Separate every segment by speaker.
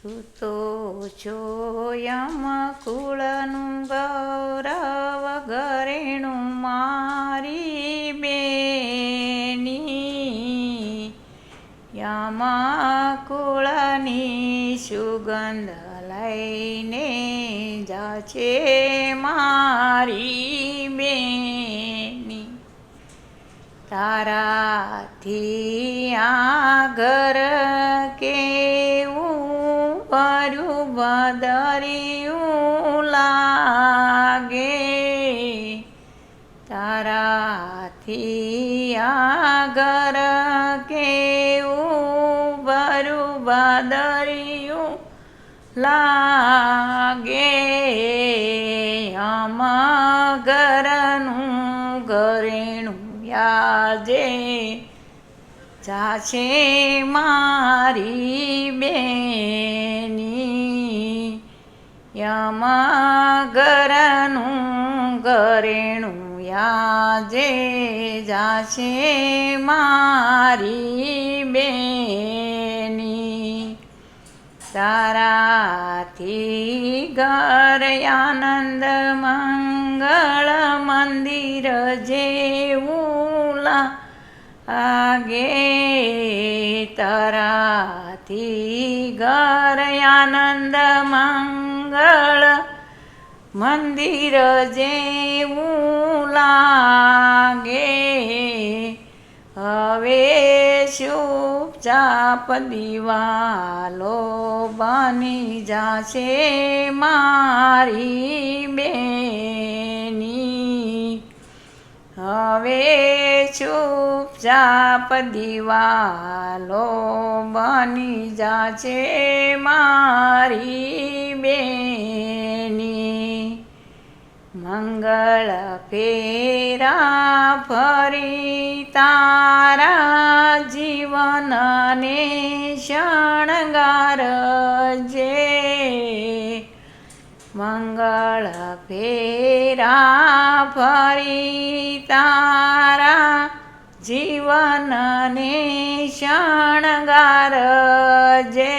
Speaker 1: તું તો છો યમકુળનું ગૌરવ ઘરેણું મારી બેની યમકુળની સુગંધ લઈને જાશે મારી બેની તારાથી આ ઘર કેવું ભર્યું ભદર્યું લાગે તારાથી આ ઘર કેવું ભર્યું ભદર્યું લાગે ઘરનું ઘરેણું યાજે જાશે મારી બેની ઘરનું ઘરેણું યાજે જાશે મારી બેની તારાથી ઘર આનંદ મંગળ મંદિર જેવું લાગે તારાથી ઘર આનંદ મંગળ મંદિર જેવું લાગે હવે ચૂપચાપ દિવાલો બની જાશે મારી બેની હવે ચૂપચાપ દિવાલો બની જાશે મારી બેની મંગળ ફેરા ફરી તારા જીવનને શણગારજે મંગળ ફેરા ફરી તારા જીવનને શણગારજે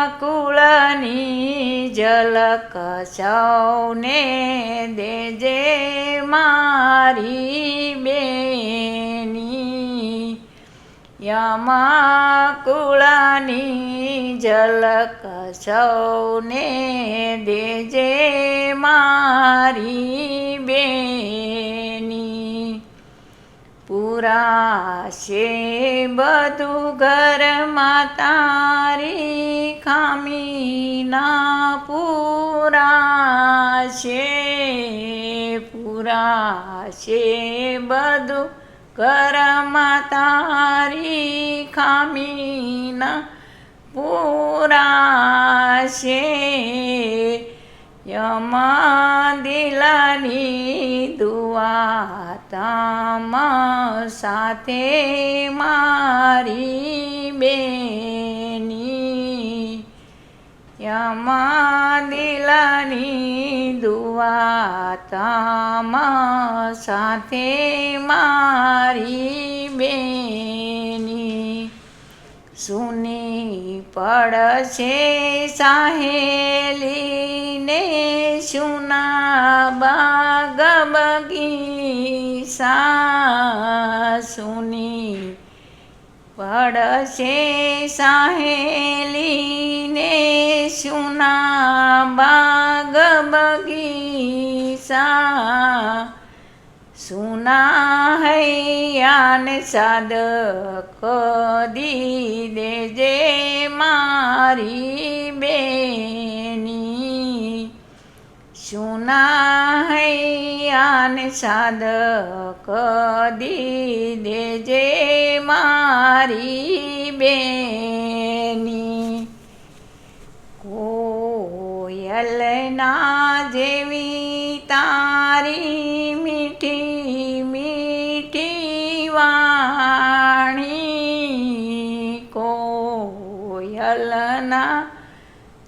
Speaker 1: યમકુળની ઝલક સૌને દેજે મારી બેની યમકુળની ઝલક સૌને દેજે મારી બેની પુરાશે બધું ઘરમાં તારી ખામીના પુરાશે બધું ઘરમાં તારી ખામીના પુરાશે દિલની દુઆ તમ સાથે મારી બેની દિલની દુઆ તમ સાથે મારી બેની સુની પડશે સાહેલીને સુના બાગ બગીચા સુની પડશે સાહેલીને સુના બાગ બગીચા સુના હૈયાને સાદક દી દેજે મારી બેની સુના હૈયાને સાદક દી દેજે મારી બેની કોયલના જેવી તારી મીઠી મીઠી વાણી કોયલના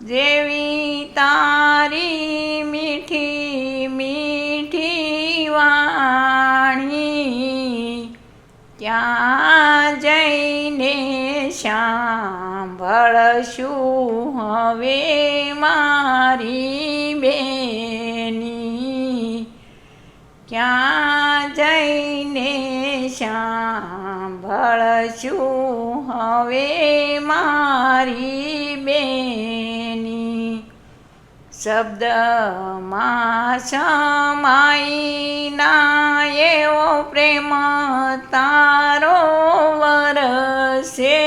Speaker 1: જેવી તારી મીઠી મીઠી વાણી ત્યાં જઈને સાંભળશું હવે મારી બેની, ક્યાં જઈને સાંભળશું હવે મારી બેની. શબ્દમાં સમાઈ ના એવો પ્રેમ તારો વરસે,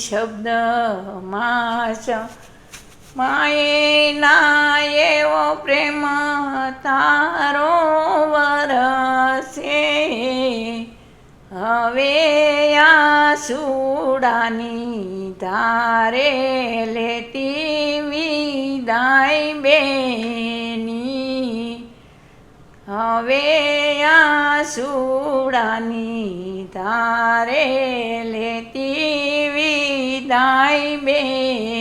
Speaker 1: શબ્દમાં સમાઈ ના એવો પ્રેમ તારો વરસે. હવે આસુડાની ધારે લેતી વિદાય બેની, હવે આસુડાની ધારે લેતી વિદાય બેની.